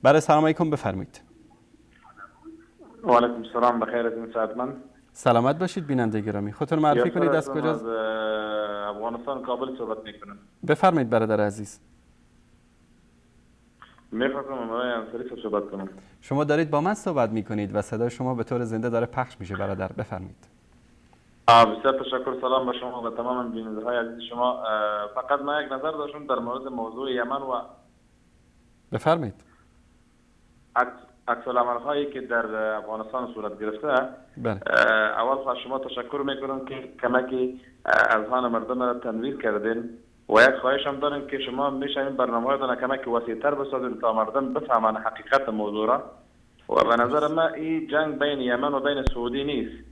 بله سلام علیکم، بفرمایید. و علیکم السلام، بخیر از ساعت من. سلامت باشید بیننده گرامی. خودتون معرفی کنید از کجا؟ از افغانستان کابل صحبت میکنم. بفرمایید برادر عزیز. میخواستم آقای انصاری صحبت کنم. شما دارید با من صحبت میکنید و صدای شما به طور زنده داره پخش میشه برادر، بفرمایید. بسیار تشکر. سلام به شما و تمام بیننده های عزیز شما. فقط من یک نظر داشتم در مورد موضوع یمن و بفرمایید. عکس العمل هایی که در افغانستان صورت گرفته. بله. اول از شما تشکر میکنم که کمکی اذهان مردم را تنویر کردین و یک خواهش هم دارم که شما میشه این برنامه را کمکی وسیع‌تر بسازید تا مردم بفهمن حقیقت موضوع را. و به نظر من این جنگ بین یمن و بین سعودی نیست،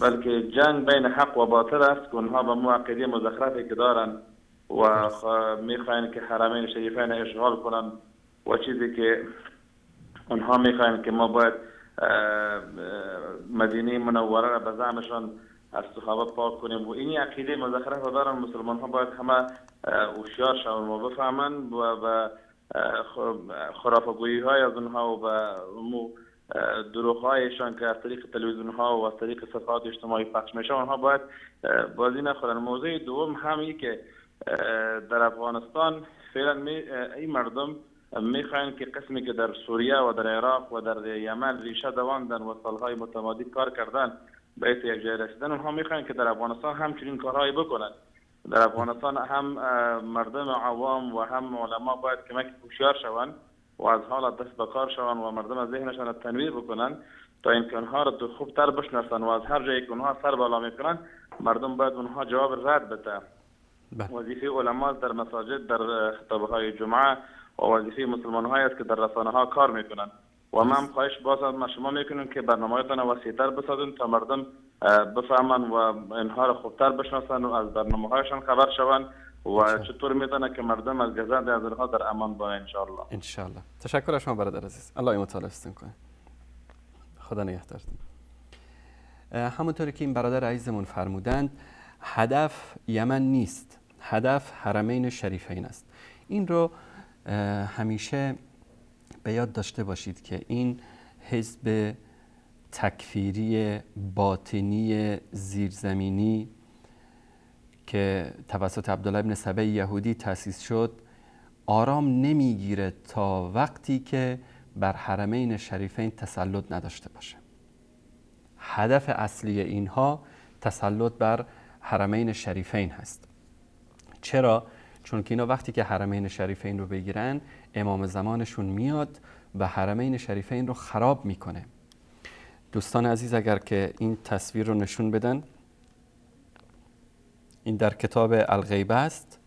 بلکه جنگ بین حق و باطل است که اونها به عقیده مزخرفی که دارن و میخواین که حرمین شریفین اشغال کنن و چیزی که اونها میخواین که ما باید مدینه منوره را به زعمشان از صحابه پاک کنیم و این عقیده مزخرف دارن. مسلمان ها باید همه هوشیار شون و بفهمن و به خرافه‌گویی های از اونها و به دروغ هایشان که از طریق تلویزیون ها و از طریق صفحات اجتماعی پخش میشه اونها باید بازی نخورن. موضوع دوم همی که در افغانستان فعلا این مردم میخواین که قسمی که در سوریه و در عراق و در یمن ریشه دواندن و سالهای متمادی کار کردن به یک جای رسیدن، اونها میخواین که در افغانستان هم چنین کارهایی بکنن. در افغانستان هم مردم عوام و هم علما باید کمک هوشیار شوند و از حال دست به کار شوند و مردم از ذهنشان را تنویر بکنن تا اینکه اونها را خوبتر بشناسن و از هر جایی که اونها سر بالا میکنن مردم باید اونها جواب رد بده. وظیفه علما در مساجد در خطابهای جمعه و وظیفه مسلمان هایی است که در رسانه ها کار میکنن و من خواهش باز از شما میکنم که برنامه‌تان وسیع‌تر بسازید تا مردم بفهمن و اینها را خوبتر بشناسن و از برنامه‌هایشان خبر شوند و چطور میتونه که مردم از گزند از اینها در امان باشه ان شاء الله. تشکر از شما برادر عزیز. الله متعالستون کنه. خدا نگهدارتون. همونطوری که این برادر عزیزمون فرمودند، هدف یمن نیست، هدف حرمین شریفین است. این رو همیشه به یاد داشته باشید که این حزب تکفیری باطنی زیرزمینی که توسط عبدالله ابن سبع یهودی تأسیس شد آرام نمیگیره تا وقتی که بر حرمین شریفین تسلط نداشته باشه. هدف اصلی اینها تسلط بر حرمین شریفین هست. چرا؟ چون که اینا وقتی که حرمین شریفین رو بگیرن امام زمانشون میاد و حرمین شریفین رو خراب میکنه. دوستان عزیز اگر که این تصویر رو نشون بدن، این در کتاب الغیبه است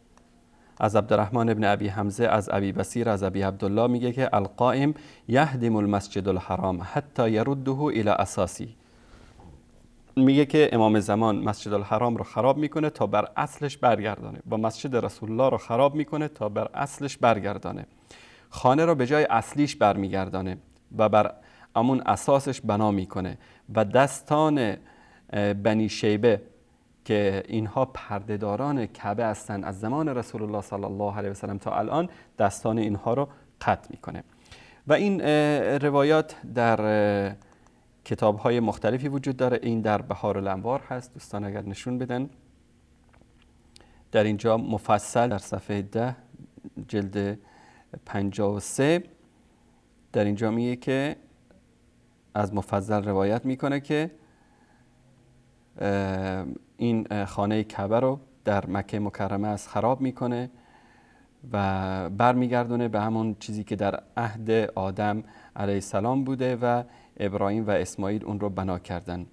از عبدالرحمن ابن ابی حمزه از ابی بصیر از ابی عبدالله میگه که القائم یهدم المسجد الحرام حتی یرده الى اساسی. میگه که امام زمان مسجد الحرام رو خراب میکنه تا بر اصلش برگردانه و مسجد رسول الله رو خراب میکنه تا بر اصلش برگردانه. خانه رو به جای اصلیش برمیگردانه و بر همون اساسش بنا میکنه و دستان بنی شیبه که اینها پردهداران کعبه هستند از زمان رسول الله صلی الله علیه و سلم تا الان، دستان اینها رو قطع میکنه. و این روایات در کتاب‌های مختلفی وجود داره. این در بهار الانوار هست، دوستان اگر نشون بدن. در اینجا مفصل در صفحه 10 جلد 53 در اینجا میگه که از مفضل روایت میکنه که این خانه کعبه رو در مکه مکرمه از خراب میکنه و برمیگردونه به همون چیزی که در عهد آدم علیه السلام بوده و ابراهیم و اسماعیل اون رو بنا کردن.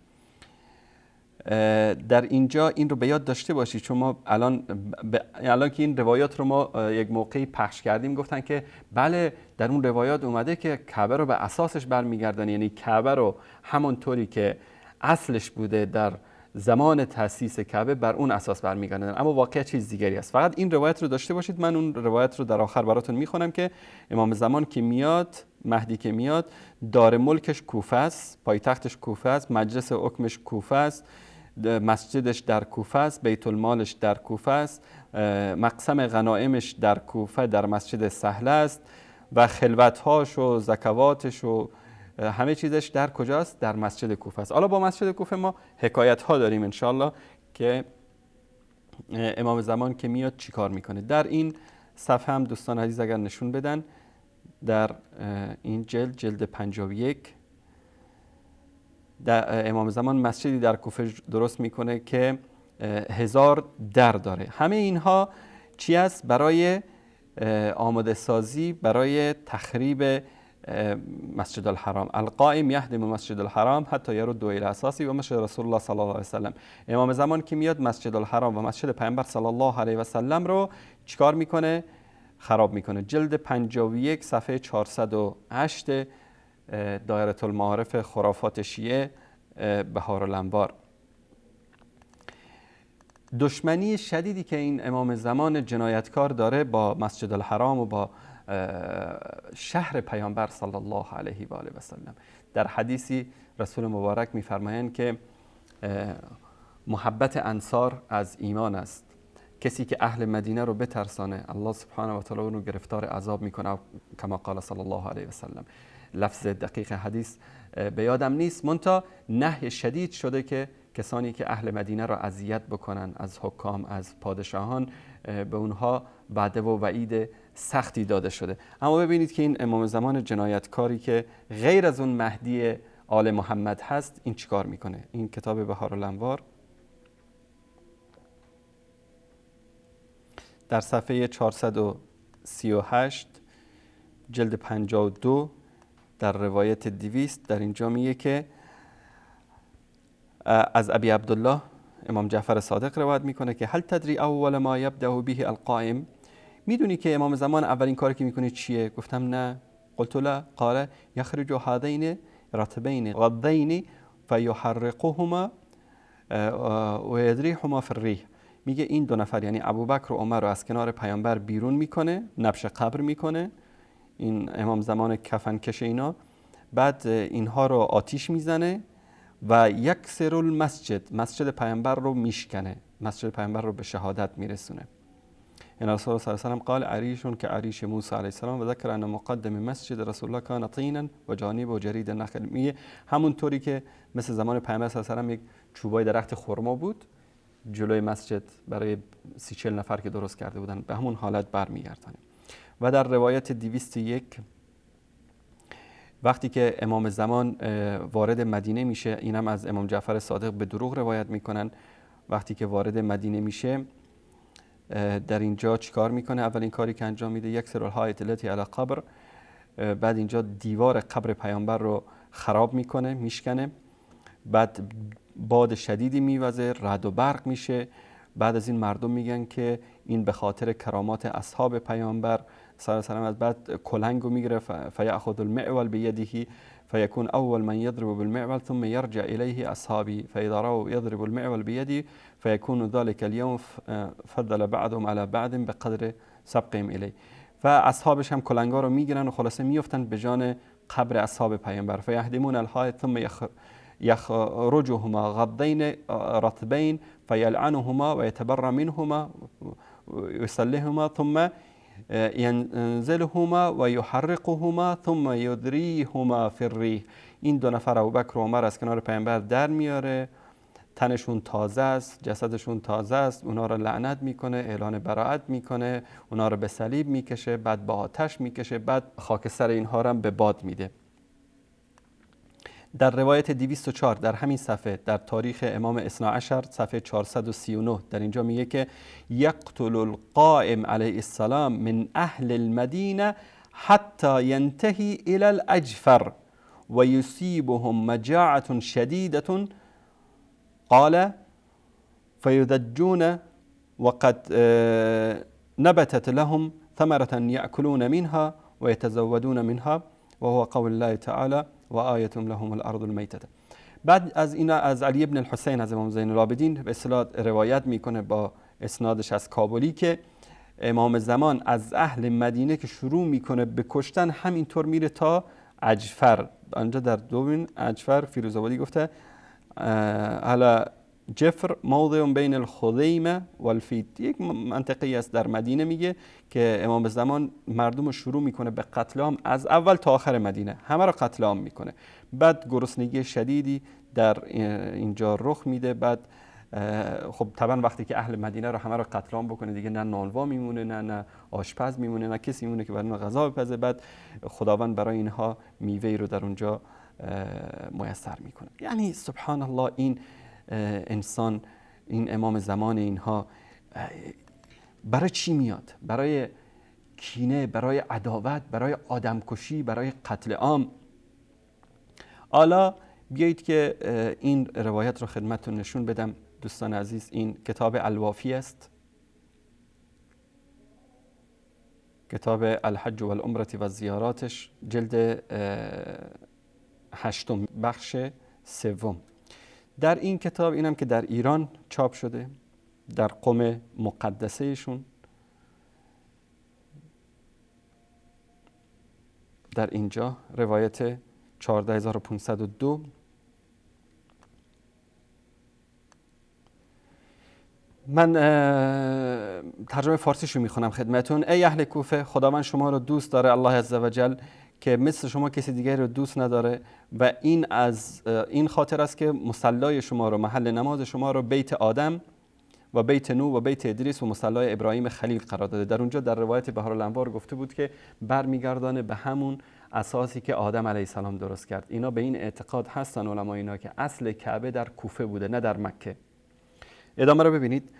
در اینجا این رو به یاد داشته باشید، چون ما الان که این روایات رو ما یک موقعی پخش کردیم گفتن که بله در اون روایات اومده که کعبه رو به اساسش برمیگردن، یعنی کعبه رو همون طوری که اصلش بوده در زمان تأسیس کعبه بر اون اساس برمیگردن، اما واقعا چیز دیگری است. فقط این روایت رو داشته باشید. من اون روایت رو در آخر براتون میخونم که امام زمان که میاد، مهدی که میاد، دار ملکش کوفه است، پایتختش کوفه است، مجلس حکمش کوفه است، مسجدش در کوفه است، بیت المالش در کوفه است، مقسم غنائمش در کوفه در مسجد سهله است و خلوت‌هاش و زکواتش و همه چیزش در کجاست؟ در مسجد کوفه است. حالا با مسجد کوفه ما حکایت‌ها داریم انشالله که امام زمان که میاد چی کار میکنه. در این صفحه هم دوستان عزیز اگر نشون بدن، در این جلد 51 در امام زمان مسجدی در کوفه درست میکنه که 1000 در داره. همه اینها چی است؟ برای آماده سازی برای تخریب مسجد الحرام. القائم یهدم مسجد الحرام حتی یرد الی اساسی و مسجد رسول الله صلی الله علیه و سلم. امام زمان که میاد مسجد الحرام و مسجد پیامبر صلی الله علیه و سلم رو چیکار میکنه؟ خراب میکنه. جلد 51 صفحه 408 دایره المعارف خرافات شیعه بهارالانوار. دشمنی شدیدی که این امام زمان جنایتکار داره با مسجد الحرام و با شهر پیامبر صلی الله علیه و آله و سلم. در حدیثی رسول مبارک میفرمایند که محبت انصار از ایمان است. کسی که اهل مدینه رو بترسانه الله سبحانه و تعالی اون رو گرفتار عذاب میکنه، کما قال صلی الله علیه و سلم. لفظ دقیق حدیث به یادم نیست، منتها نهی شدید شده که کسانی که اهل مدینه را اذیت بکنن، از حکام، از پادشاهان، به اونها وعده و وعید سختی داده شده. اما ببینید که این امام زمان جنایتکاری که غیر از اون مهدی آل محمد هست، این چیکار میکنه؟ این کتاب بهارالانوار در صفحه 438 جلد 52 در روایت 200 در اینجا میگه که از ابی عبدالله امام جعفر صادق روایت میکنه که هل تدری اول ما یبدأ به القائم؟ میدونی که امام زمان اولین کاری که میکنه چیه؟ گفتم نه. قلت لا. قال یخرج هذین رطبین غضین فیحرقهما و یدریهما فی الریح. میگه این دو نفر یعنی ابوبکر و عمر رو از کنار پیامبر بیرون میکنه، نبش قبر میکنه، این امام زمان کفن کش اینا، بعد اینها رو آتیش میزنه و یکسر المسجد، مسجد پیامبر رو میشکنه، مسجد پیامبر رو به شهادت میرسونه. این رسول الله صلی الله علیه و آله قال عریش که عریش موسی علیه السلام و ذکر ان مقدم مسجد رسول الله کان طینا و جانب و جرید النخل. میگه همون طوری که مثل زمان پیامبر صلی الله علیه و آله یک چوبای درخت خرما بود جلوی مسجد برای 30-40 نفر که درست کرده بودن، به همون حالت برمیگردونه. و در روایت 201 وقتی که امام زمان وارد مدینه میشه، اینم از امام جعفر صادق به دروغ روایت میکنن، وقتی که وارد مدینه میشه در اینجا چیکار میکنه؟ اولین کاری که انجام میده یکسر الحائط التی علی قبر، بعد اینجا دیوار قبر پیامبر رو خراب میکنه، میشکنه، بعد باد شدیدی میوزه، رعد و برق میشه. بعد از این مردم میگن که این به خاطر کرامات اصحاب پیامبر صلی الله علیه و آله. بعد کلنگو میگیره، فیأخذ المعول بیده فیکون اول من یضرب بالمعول ثم یرجع الیه اصحابی فاذا رأوا یضرب المعول بیده فیکون ذلك اليوم فضل بعضهم على بعض بقدر سبقهم الیه. و اصحابش هم کلنگا رو میگیرن و خلاصه میافتن به جان قبر اصحاب پیامبر. فیهدمون الحائط ثم یخرجهما غضین رطبین فیلعنهما و یتبرأ منهما ويصليهما ثم ينزلهما و یحرقهما ثم یدریهما فی الریح. این دو نفر ابوبکر و عمر از کنار پیامبر در میاره، تنشون تازه است، جسدشون تازه است، اونا رو لعنت میکنه، اعلان براءت میکنه، اونا رو به صلیب میکشه، بعد به آتش میکشه، بعد خاکستر اینها رو هم به باد میده. در روایت 204 در همین صفحه در تاریخ امام اثنا عشر صفحه 439 در اینجا میگه که یقتل القائم علیه السلام من اهل المدینه حتی ینتهی الى الاجفر و یصیبهم مجاعة شدیدة قال فیذجون وقد نبتت لهم ثمرة یأکلون منها و یتزودون منها و هو قول الله تعالی و آیة لهم الارض المیتة. بعد از اینا از علی ابن الحسین از امام زین العابدین به اصطلاح روایت میکنه با اسنادش از کابلی که امام زمان از اهل مدینه که شروع میکنه به کشتن همینطور میره تا عجفر. آنجا در دوبین عجفر فیروزآبادی گفته علی جفر موضع بین الخذیمه والفید، یک منطقه‌ای است در مدینه، میگه که امام زمان مردم رو شروع میکنه به قتل عام از اول تا آخر مدینه، همه رو قتل عام میکنه. بعد گرسنگی شدیدی در اینجا رخ میده. بعد خب طبعا وقتی که اهل مدینه رو همه رو قتل عام بکنه دیگه نه نانوا میمونه، نه آشپز میمونه، نه کسی میمونه که برای اونها غذا بپزه. بعد خداوند برای اینها میوه رو در اونجا میسر میکنه. یعنی سبحان الله، این انسان، این امام زمان اینها برای چی میاد؟ برای کینه، برای عداوت، برای آدمکشی، برای قتل عام. حالا بیایید که این روایت رو خدمتتون نشون بدم دوستان عزیز. این کتاب الوافی است، کتاب الحج و العمره و زیاراتش، جلد 8 بخش 3. در این کتاب، اینم که در ایران چاپ شده، در قم مقدسهشون، در اینجا روایت 14502. من ترجمه فارسیشو میخونم خدمتون. ای اهل کوفه، خداوند شما رو دوست داره، الله عزوجل، که مثل شما کسی دیگری رو دوست نداره و این از این خاطر است که مصلای شما رو، محل نماز شما رو، بیت آدم و بیت نوح و بیت ادریس و مصلای ابراهیم خلیل قرار داده. در اونجا در روایت بهارالانوار گفته بود که برمیگردانه به همون اساسی که آدم علیه السلام درست کرد. اینا به این اعتقاد هستن علما اینا که اصل کعبه در کوفه بوده، نه در مکه. ادامه رو ببینید.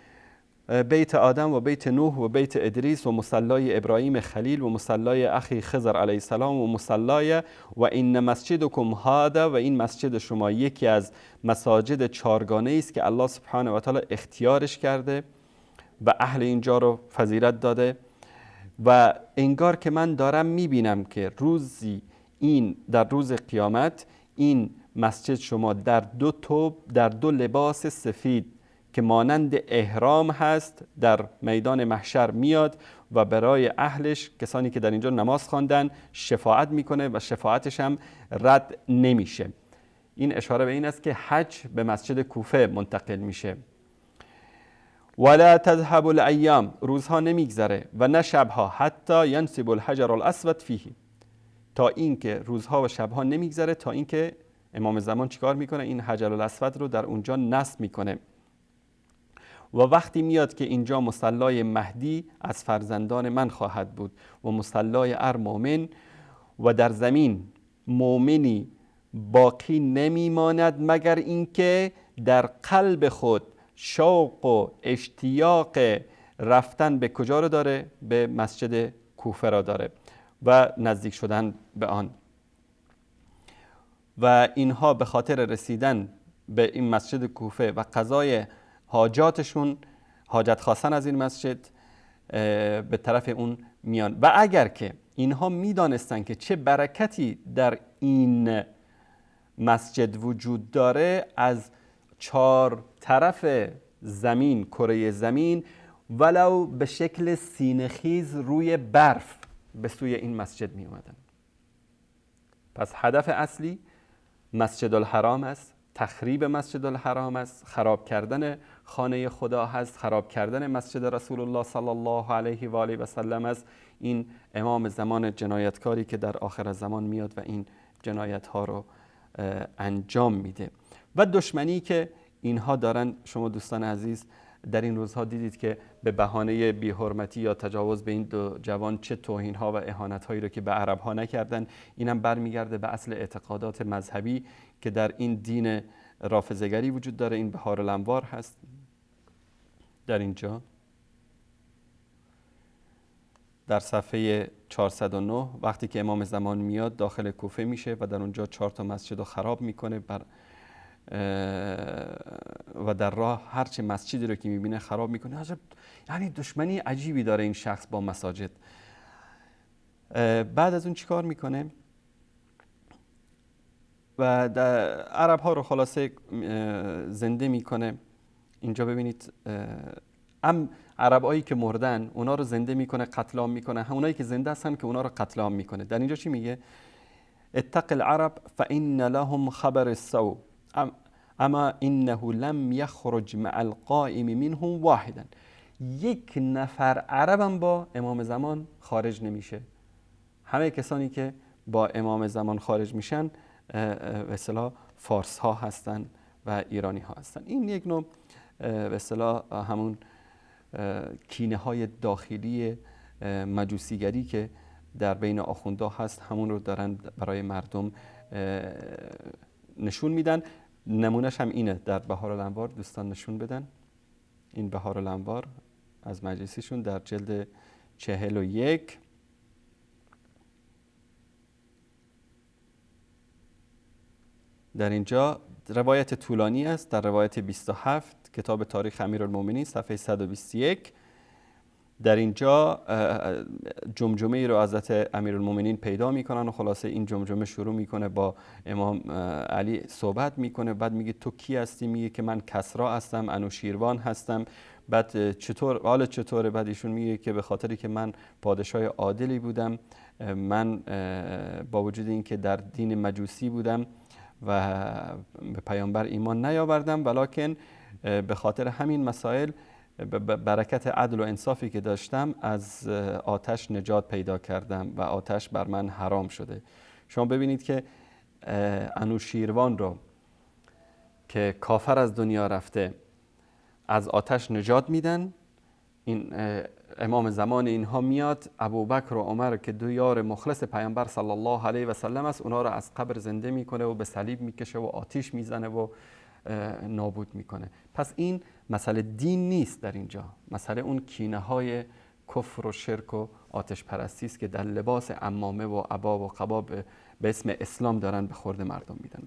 بیت آدم و بیت نوح و بیت ادریس و مصلای ابراهیم خلیل و مصلای اخی خضر علیه السلام و مصلای و این مسجدکم هذا، و این مسجد شما یکی از مساجد چارگانه است که الله سبحانه و تعالی اختیارش کرده و اهل اینجا رو فضیلت داده. و انگار که من دارم میبینم که روزی این در روز قیامت این مسجد شما در دو لباس سفید که مانند احرام هست در میدان محشر میاد و برای اهلش، کسانی که در اینجا نماز خواندن، شفاعت میکنه و شفاعتش هم رد نمیشه. این اشاره به این است که حج به مسجد کوفه منتقل میشه. ولا تذهب الایام، روزها نمیگذره و نه شبها، حتی ینصب الحجر الاسود فیه، تا اینکه روزها و شبها نمیگذره تا اینکه امام زمان چیکار میکنه؟ این حجر الاسود رو در اونجا نصب میکنه. و وقتی میاد که اینجا مصلای مهدی از فرزندان من خواهد بود و مصلای مؤمن، و در زمین مؤمنی باقی نمیماند مگر اینکه در قلب خود شوق و اشتیاق رفتن به کجا رو داره؟ به مسجد کوفه را داره و نزدیک شدن به آن. و اینها به خاطر رسیدن به این مسجد کوفه و قضای حاجاتشون، حاجت خواستن از این مسجد، به طرف اون میان. و اگر که اینها میدانستن که چه برکتی در این مسجد وجود داره، از 4 طرف زمین، کره زمین، ولو به شکل سینه‌خیز روی برف به سوی این مسجد می اومدن. پس هدف اصلی مسجد الحرام است، تخریب مسجد الحرام است، خراب کردن خانه خدا هست، خراب کردن مسجد رسول الله صلی الله علیه و آله و سلم است. این امام زمان جنایتکاری که در آخر زمان میاد و این جنایت ها رو انجام میده. و دشمنی که اینها دارن، شما دوستان عزیز در این روزها دیدید که به بهانه بی‌حرمتی یا تجاوز به این 2 جوان چه توهین ها و اهانت هایی رو که به عرب ها نکردن. اینم برمیگرده به اصل اعتقادات مذهبی که در این دین رافضه‌گری وجود داره. این بهارالانوار هست در اینجا در صفحه 409. وقتی که امام زمان میاد داخل کوفه میشه و در اونجا 4 تا مسجد رو خراب میکنه و در راه هرچه مسجدی رو که میبینه خراب میکنه. یعنی دشمنی عجیبی داره این شخص با مساجد. بعد از اون چیکار میکنه؟ و عرب ها رو خلاصه زنده میکنه. اینجا ببینید عربایی که مردن اونا رو زنده میکنه، قتل عام میکنه. همونایی که زنده هستن که اونا رو قتل عام میکنه. در اینجا چی میگه؟ اتق العرب فإن لهم خبر السوء اما انه لم یخرج مع القائم منهم واحدا. یک نفر عربم با امام زمان خارج نمیشه. همه کسانی که با امام زمان خارج میشن به اصطلاح فارس ها هستن و ایرانی ها هستن. این یک نوع به اصطلاح همون کینه های داخلی مجوسیگری که در بین آخوندا هست، همون رو دارن برای مردم نشون میدن. نمونهش هم اینه، در بهار الانوار دوستان نشون بدن. این بهار الانوار از مجلسیشون در جلد 41 در اینجا روایت طولانی است. در روایت 27 کتاب تاریخ امیرالمومنین صفحه 121 در اینجا جمجمه ای رو حضرت امیرالمومنین پیدا میکنن و خلاصه این جمجمه شروع میکنه با امام علی صحبت میکنه. بعد میگه تو کی هستی؟ میگه که من کسرا هستم، انوشیروان هستم. بعد چطوره؟ بعد ایشون میگه که به خاطری که من پادشاه عادلی بودم، من با وجود این که در دین مجوسی بودم و به پیامبر ایمان نیاوردم، ولکن به خاطر همین مسائل برکت عدل و انصافی که داشتم از آتش نجات پیدا کردم و آتش بر من حرام شده. شما ببینید که انوشیروان رو که کافر از دنیا رفته از آتش نجات میدن. این امام زمان اینها میاد، ابوبکر و عمر که دو یار مخلص پیامبر صلی الله علیه و سلم است، اونها رو از قبر زنده میکنه و به صلیب میکشه و آتش میزنه و نابود میکنه. پس این مسئله دین نیست، در اینجا مسئله اون کینه های کفر و شرک و آتش پرستی است که در لباس عمامه و عبا و قبا به اسم اسلام دارن به خورد مردم میدن.